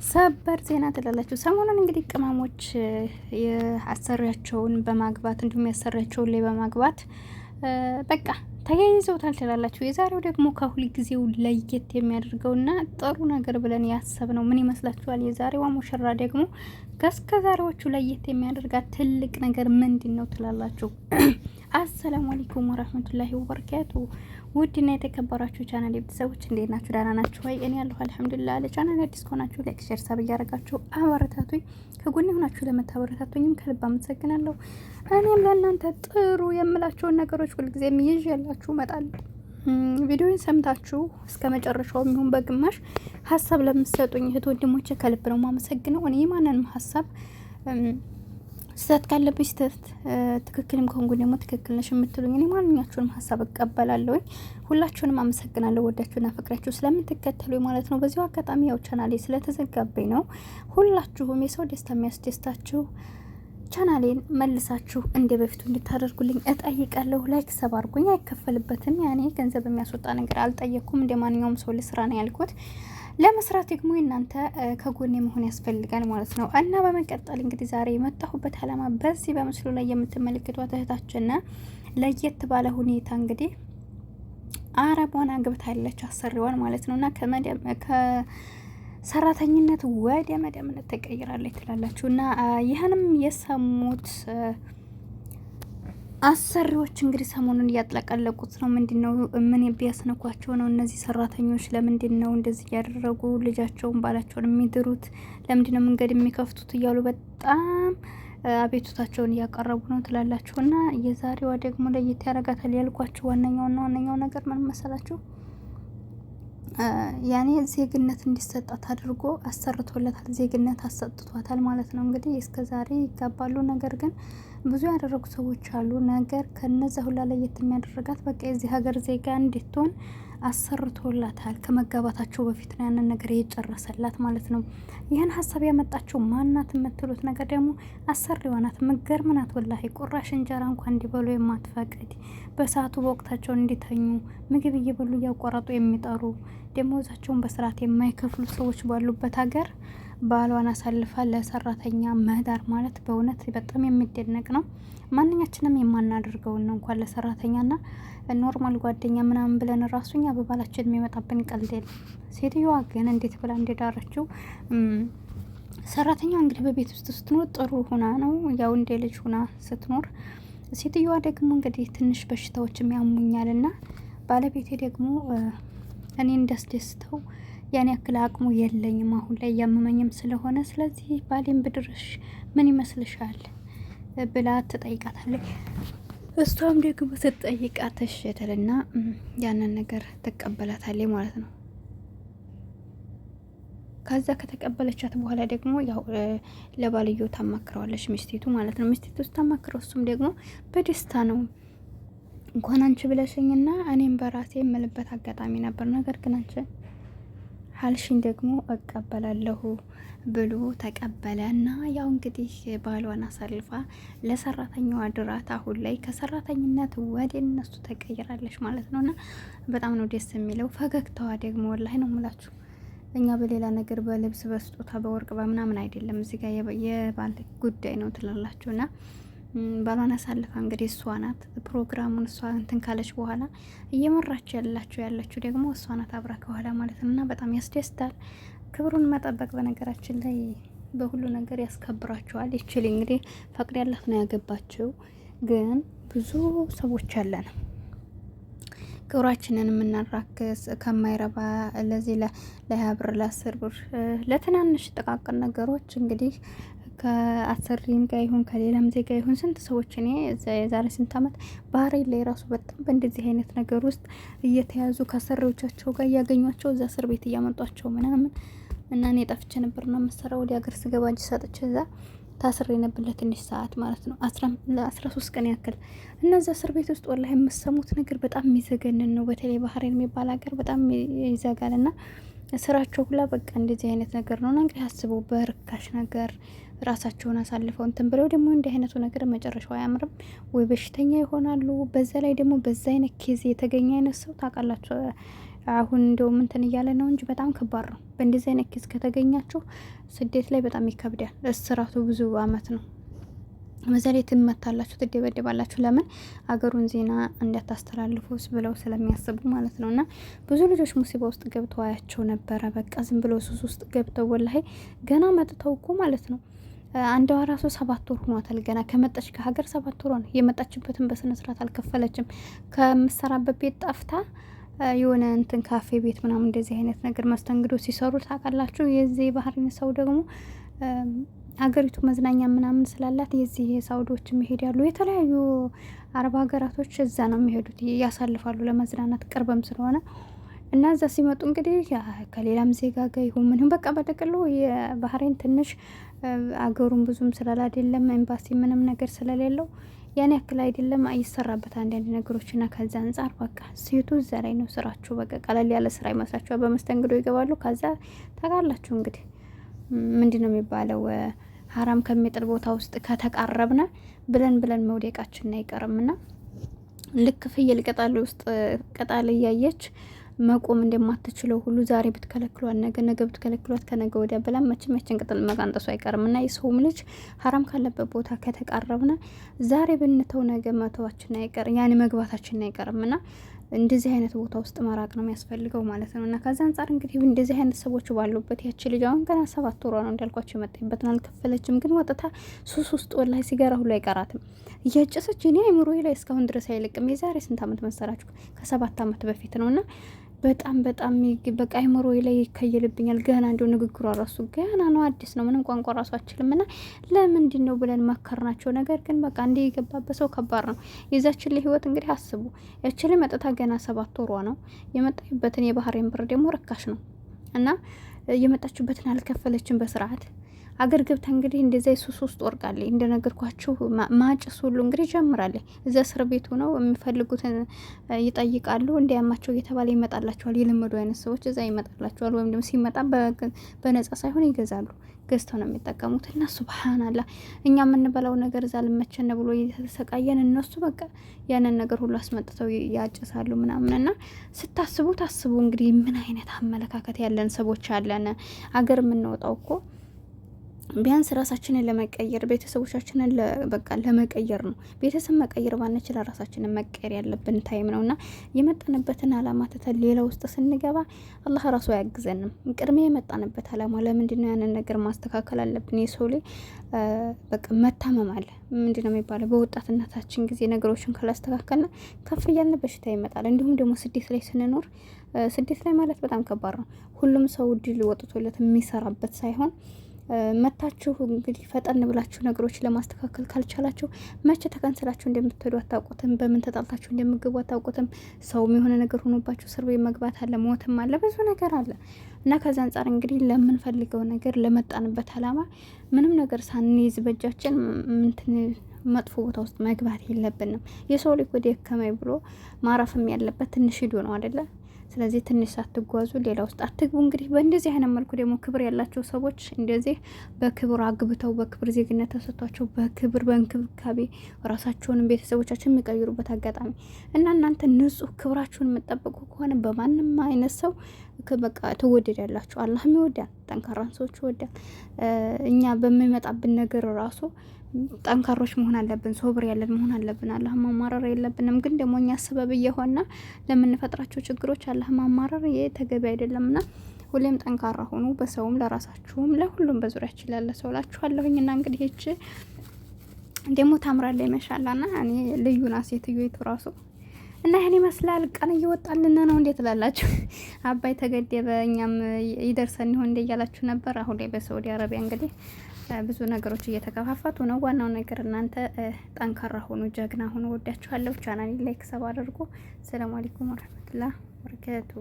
ሰበር ዜና ትላላችሁ። ሰሞኑን እንግዲህ ቅመሞች የአሰሪያቸውን በማግባት እንዲሁም ያሰሪያቸውን ላይ በማግባት በቃ ተያይዘውታል ትላላችሁ። የዛሬው ደግሞ ከሁል ጊዜው ለየት የሚያደርገውና ጥሩ ነገር ብለን ያሰብነው ምን ይመስላችኋል? የዛሬዋ ሙሽራ ደግሞ ከእስከ ዛሬዎቹ ለየት የሚያደርጋት ትልቅ ነገር ምንድን ነው ትላላችሁ? አሰላሙ አለይኩም ወራህመቱላሂ ወበረካቱ። ውድና የተከበራችሁ ቻናል ቤተሰቦች እንዴት ናችሁ? ደህና ናችሁ ወይ? እኔ ያለሁ አልሐምዱሊላህ። ለቻናል አዲስ ከሆናችሁ ላይክ፣ ሼር፣ ሳብ እያደረጋችሁ አበረታቱኝ። ከጎኔ ሆናችሁ ለምታበረታቱኝም ከልብ አመሰግናለሁ። እኔም ለእናንተ ጥሩ የምላቸውን ነገሮች ሁልጊዜም ይዤላችሁ እመጣለሁ። ቪዲዮውን ሰምታችሁ እስከ መጨረሻው የሚሆን በግማሽ ሀሳብ ለምትሰጡኝ እህት ወንድሞቼ ከልብ ነው የማመሰግነው። እኔ ማንንም ሀሳብ ስህተት ካለብኝ ስህተት፣ ትክክልም ከሆንኩ ደግሞ ትክክል ነሽ የምትሉኝ እኔ ማንኛችሁንም ሀሳብ እቀበላለሁኝ። ሁላችሁንም አመሰግናለሁ ወዳችሁና ፍቅራችሁ ስለምትከተሉኝ ማለት ነው። በዚሁ አጋጣሚ ያው ቻናሌ ስለተዘጋበኝ ነው። ሁላችሁም የሰው ደስታ የሚያስደስታችሁ ቻናሌን መልሳችሁ እንደ በፊቱ እንድታደርጉልኝ እጠይቃለሁ። ላይክ ሰብ አድርጉኝ፣ አይከፈልበትም። ያኔ ገንዘብ የሚያስወጣ ነገር አልጠየቅኩም። እንደ ማንኛውም ሰው ልስራ ነው ያልኩት። ለመስራት ደግሞ እናንተ ከጎኔ መሆን ያስፈልጋል ማለት ነው። እና በመቀጠል እንግዲህ ዛሬ የመጣሁበት አላማ በዚህ በምስሉ ላይ የምትመለከቷት እህታችን ለየት ባለ ሁኔታ እንግዲህ አረቧን አግብታለች፣ አሰሪዋን ማለት ነው። እና ሰራተኝነት ወደ መደምነት ተቀይራለች ትላላችሁ። እና ይህንም የሰሙት አሰሪዎች እንግዲህ ሰሞኑን እያጥለቀለቁት ነው። ምንድነው ምን ቢያስነኳቸው ነው እነዚህ ሰራተኞች? ለምንድን ነው እንደዚህ እያደረጉ ልጃቸውን ባላቸውን የሚድሩት? ለምንድነው መንገድ የሚከፍቱት? እያሉ በጣም አቤቱታቸውን እያቀረቡ ነው ትላላችሁ። እና የዛሬዋ ደግሞ ለየት ያደርጋታል ያልኳችሁ ዋነኛው ነገር ምን መሰላችሁ? ያኔ ዜግነት እንዲሰጣት አድርጎ አሰርቶለታል። ዜግነት አሰጥቷታል ማለት ነው። እንግዲህ እስከ ዛሬ ይጋባሉ፣ ነገር ግን ብዙ ያደረጉ ሰዎች አሉ። ነገር ከነዛ ሁላ ለየት የሚያደርጋት በቃ የዚህ ሀገር ዜጋ እንድትሆን አሰርቶላታል። ከመጋባታቸው በፊት ነው ያንን ነገር የጨረሰላት ማለት ነው። ይህን ሀሳብ ያመጣችው ማናት የምትሉት ነገር ደግሞ አሰሪዋ ናት። ምገርም ናት ወላሂ። ቁራሽ እንጀራ እንኳን እንዲበሉ የማትፈቅድ፣ በሰዓቱ በወቅታቸው እንዲተኙ ምግብ እየበሉ እያቋረጡ የሚጠሩ ደሞዛቸውን በስርዓት የማይከፍሉ ሰዎች ባሉበት ሀገር ባሏን አሳልፋ ለሰራተኛ መዳር ማለት በእውነት በጣም የሚደነቅ ነው። ማንኛችንም የማናደርገውን ነው እንኳን ለሰራተኛና ኖርማል ጓደኛ ምናምን ብለን ራሱኛ በባላችን የሚመጣብን ቀልድ የለም። ሴትዮዋ ግን እንዴት ብላ እንደዳረችው ሰራተኛዋ እንግዲህ በቤት ውስጥ ስትኖር ጥሩ ሁና ነው ያው እንደ ልጅ ሁና ስትኖር፣ ሴትዮዋ ደግሞ እንግዲህ ትንሽ በሽታዎችም ያሙኛልና ባለቤቴ ደግሞ እኔ እንዳስደስተው ያን ያክል አቅሙ የለኝም አሁን ላይ እያመመኝም ስለሆነ፣ ስለዚህ ባሌን ብድርሽ ምን ይመስልሻል ብላ ትጠይቃታለች። እሷም ደግሞ ስትጠይቃት እሺ ትልና ያንን ነገር ትቀበላታለች ማለት ነው። ከዛ ከተቀበለቻት በኋላ ደግሞ ያው ለባልዮ ታማክረዋለች ሚስቲቱ ማለት ነው። ሚስቲቱ ስታማክረው እሱም ደግሞ በደስታ ነው እንኳን አንቺ ብለሽኝና እኔም በራሴ የምልበት አጋጣሚ ነበር፣ ነገር ግን አንቺ ሀልሽን ደግሞ እቀበላለሁ ብሎ ተቀበለ። እና ያው እንግዲህ ባሏን አሳልፋ ለሰራተኛዋ ድራት አሁን ላይ ከሰራተኝነት ወደ እነሱ ተቀይራለች ማለት ነው። እና በጣም ነው ደስ የሚለው ፈገግታዋ ደግሞ ወላሂ ነው የምላችሁ። እኛ በሌላ ነገር በልብስ በስጦታ በወርቅ በምናምን አይደለም፣ እዚህ ጋር የባል ጉዳይ ነው ትላላችሁ። እና ባሏን አሳልፋ እንግዲህ እሷ ናት ፕሮግራሙን እሷ እንትን ካለች በኋላ እየመራች ያለችው ደግሞ እሷ ናት አብራ ከኋላ ማለት ነው። እና በጣም ያስደስታል። ክብሩን መጠበቅ በነገራችን ላይ በሁሉ ነገር ያስከብራቸዋል። ይችል እንግዲህ ፈቅድ ያላት ነው ያገባችው። ግን ብዙ ሰዎች አለን ክብራችንን የምናራክስ ከማይረባ ለዚህ ለ20 ብር ለ10 ብር ለትናንሽ ጥቃቅን ነገሮች እንግዲህ ከአሰሪም ጋር ይሁን ከሌላም ዜጋ ይሁን ስንት ሰዎች እኔ የዛሬ ስንት ዓመት ባህሬን ላይ ራሱ በጣም በእንደዚህ አይነት ነገር ውስጥ እየተያዙ ከአሰሪዎቻቸው ጋር እያገኟቸው እዛ እስር ቤት እያመጧቸው ምናምን እና እኔ ጠፍቼ ነበር ነው የምሰራው። ወደ ሀገር ስገባ እንጂ ሰጥቼ እዛ ታስሬ ነበር ለትንሽ ሰዓት ማለት ነው 13 ቀን ያክል። እነዛ እስር ቤት ውስጥ ወላሂ የምሰሙት ነገር በጣም የሚዘገንን ነው። በተለይ ባህሬን የሚባል ሀገር በጣም ይዘጋልና ስራቸው ሁላ በቃ እንደዚህ አይነት ነገር ነው። እንግዲህ አስበው በርካሽ ነገር ራሳቸውን አሳልፈው እንትን ብለው ደግሞ እንዲህ አይነቱ ነገር መጨረሻው አያምርም። ወይ በሽተኛ ይሆናሉ። በዛ ላይ ደግሞ በዛ አይነት ኬዝ የተገኘ አይነት ሰው ታውቃላችሁ አሁን እንደውም እንትን እያለ ነው እንጂ በጣም ከባድ ነው። በእንደዚህ አይነት ኬስ ከተገኛችሁ ስደት ላይ በጣም ይከብዳል። እስራቱ ብዙ አመት ነው። በዛሬ ትመታላችሁ፣ ትደበደባላችሁ። ለምን አገሩን ዜና እንዳታስተላልፉ ብለው ስለሚያስቡ ማለት ነው። እና ብዙ ልጆች ሙሲባ ውስጥ ገብተው አያቸው ነበረ። በቃ ዝም ብለው ሱስ ውስጥ ገብተው ወላሂ ገና መጥተው እኮ ማለት ነው። አንዷ ራሱ 7 ወር ሆኗታል። ገና ከመጣች ከሀገር 7 ወር ነው። የመጣችበትን በስነ ስርዓት አልከፈለችም። ከምሰራበት ቤት ጠፍታ የሆነ እንትን ካፌ ቤት ምናምን እንደዚህ አይነት ነገር መስተንግዶ ሲሰሩ ታውቃላችሁ። የዚህ ባህሪን ሰው ደግሞ ሀገሪቱ መዝናኛ ምናምን ስላላት የዚህ ሳውዲዎች ይሄዳሉ። የተለያዩ አረብ ሀገራቶች እዛ ነው የሚሄዱት፣ ያሳልፋሉ ለመዝናናት ቅርብም ስለሆነ እና እዛ ሲመጡ እንግዲህ ከሌላም ዜጋ ጋር ይሁን ምንም በቃ በጠቅሎ የባህሬን ትንሽ አገሩን ብዙም ስላላደለም ኤምባሲ ምንም ነገር ስለሌለው ያን ያክል አይደለም ይሰራበት አንዳንድ ነገሮች እና ከዛ አንጻር በቃ ሴቱ እዛ ላይ ነው ስራችሁ። በቃ ቀለል ያለ ስራ ይመስላችኋል። በመስተንግዶ ይገባሉ። ከዛ ታውቃላችሁ እንግዲህ ምንድን ነው የሚባለው ሀራም ከሚጥል ቦታ ውስጥ ከተቃረብነ ብለን መውደቃችን አይቀርምና ልክ ፍየል ቅጠል ውስጥ ቅጠል እያየች መቆም እንደማትችለው ሁሉ ዛሬ ብትከለክሏት ነገ ብትከለክሏት ከነገ ወዲያ ብላ መቼም ቅጠል መቃንጠሱ አይቀርም እና የሰውም ልጅ ሀራም ካለበት ቦታ ከተቃረብነ ዛሬ ብንተው ነገ መተዋችን አይቀርም፣ ያኔ መግባታችን አይቀርም እና እንደዚህ አይነት ቦታ ውስጥ መራቅ ነው የሚያስፈልገው ማለት ነው። እና ከዛ አንጻር እንግዲህ እንደዚህ አይነት ሰዎች ባሉበት ያቺ ልጅ አሁን ገና 7 ወሯ ነው እንዳልኳቸው የመጣኝበትን አልከፈለችም፣ ግን ወጥታ ሱስ ውስጥ ወላሂ ሲጋራ ሁሉ አይቀራትም እያጨሰች። እኔ አይምሮዬ ላይ እስካሁን ድረስ አይለቅም። የዛሬ ስንት አመት መሰላችሁ? ከ7 አመት በፊት ነው እና በጣም በቃ አይምሮዬ ላይ ይከየልብኛል። ገና እንዲሁ ንግግሯ ራሱ ገና ነው፣ አዲስ ነው፣ ምንም ቋንቋ ራሱ አችልም እና ለምንድን ነው ብለን መከርናቸው። ነገር ግን በቃ እንደ የገባበት ሰው ከባድ ነው። የዛችን ላይ ህይወት እንግዲህ አስቡ። ያችን ላይ መጠታ ገና 7 ወሯ ነው። የመጣችበትን የባህሬን ብር ደግሞ ርካሽ ነው እና የመጣችበትን አልከፈለችን በስርዓት አገር ገብታ እንግዲህ እንደዛ የሱስ ውስጥ ወርቃለች። እንደነገርኳችሁ ማጭስ ሁሉ እንግዲህ ጀምራለች። እዛ እስር ቤቱ ነው የሚፈልጉትን ይጠይቃሉ። እንዲያማቸው እየተባለ ይመጣላቸዋል። የለመዱ አይነት ሰዎች እዛ ይመጣላቸዋል። ወይም ደግሞ ሲመጣ በነጻ ሳይሆን ይገዛሉ። ገዝተው ነው የሚጠቀሙት። እና ሱብሃንአላህ እኛ የምንበላው ነገር እዛ ልመቸነ ብሎ እየተሰቃየን እነሱ በቃ ያንን ነገር ሁሉ አስመጥተው ያጭሳሉ ምናምን። እና ታስቡ እንግዲህ ምን አይነት አመለካከት ያለን ሰዎች አለን። አገር የምንወጣው እኮ ቢያንስ ራሳችንን ለመቀየር ቤተሰቦቻችንን በቃ ለመቀየር ነው። ቤተሰብ መቀየር ባንችል ራሳችንን መቀየር ያለብን ታይም ነውና የመጣንበትን አላማ ትተን ሌላ ውስጥ ስንገባ አላህ ራሱ አያግዘንም። ቅድሜ የመጣንበት አላማ ለምንድነው? ያንን ነገር ማስተካከል አለብን። የሰው ላይ በቃ መታመም አለ። ምንድነው የሚባለው? በወጣትነታችን ጊዜ ነገሮችን ካላስተካከልና ከፍ እያልን በሽታ ይመጣል። እንዲሁም ደግሞ ስደት ላይ ስንኖር ስደት ላይ ማለት በጣም ከባድ ነው። ሁሉም ሰው ድል ወጥቶለት የሚሰራበት ሳይሆን መታችሁ እንግዲህ ፈጠን ብላችሁ ነገሮች ለማስተካከል ካልቻላችሁ መቼ ተከንስላችሁ እንደምትሄዱ አታውቁትም። በምን ተጣልታችሁ እንደምትገቡ አታውቁትም። ሰውም የሆነ ነገር ሆኖባችሁ እስር ቤት መግባት አለ፣ ሞትም አለ፣ ብዙ ነገር አለ እና ከዛ አንጻር እንግዲህ ለምንፈልገው ነገር ለመጣንበት አላማ ምንም ነገር ሳንይዝ በእጃችን መጥፎ ቦታ ውስጥ መግባት የለብንም። የሰው ልጅ ወደ ከማይ ብሎ ማረፍም ያለበት ትንሽ ሂዶ ነው አይደለ? ስለዚህ ትንሽ ሳትጓዙ ሌላ ውስጥ አትግቡ። እንግዲህ በእንደዚህ አይነት መልኩ ደግሞ ክብር ያላቸው ሰዎች እንደዚህ በክብር አግብተው በክብር ዜግነት ተሰጥቷቸው በክብር በእንክብካቤ ራሳቸውንም ቤተሰቦቻችን የሚቀይሩበት አጋጣሚ እና እናንተ ንጹህ ክብራችሁን የምጠብቁ ከሆነ በማንም አይነት ሰው በቃ ትወደዳላችሁ። አላህም ይወዳል፣ ጠንካራን ሰዎች ይወዳል። እኛ በሚመጣብን ነገር ራሱ ጠንካሮች መሆን አለብን፣ ሶብር ያለን መሆን አለብን። አላህ ማማረር የለብንም። ግን ደግሞ እኛ ሰበብ እየሆነ ለምንፈጥራቸው ችግሮች አላህ ማማረር ተገቢ አይደለምና ሁሌም ጠንካራ ሆኑ፣ በሰውም ለራሳችሁም ለሁሉም በዙሪያችን ላለ ሰው ላችኋለሁኝ። እና እንግዲህ እቺ ደግሞ ታምራለች መሻላና እኔ ልዩና ሴትዮይቱ ራሱ እና ይሄን ይመስላል። ቀን እየወጣልን ነው። እንዴት ላላችሁ? አባይ ተገደበ፣ እኛም ይደርሰን ይሆን እንደ እያላችሁ ነበር። አሁን ላይ በሳዑዲ አረቢያ እንግዲህ ብዙ ነገሮች እየተከፋፈቱ ነው። ዋናው ነገር እናንተ ጠንካራ ሆኑ፣ ጀግና ሆኑ። ወዳችኋለሁ። ቻናሌን ላይክ ሰብ አድርጉ። ሰላም አለይኩም ወራህመቱላሂ ወበረካቱ።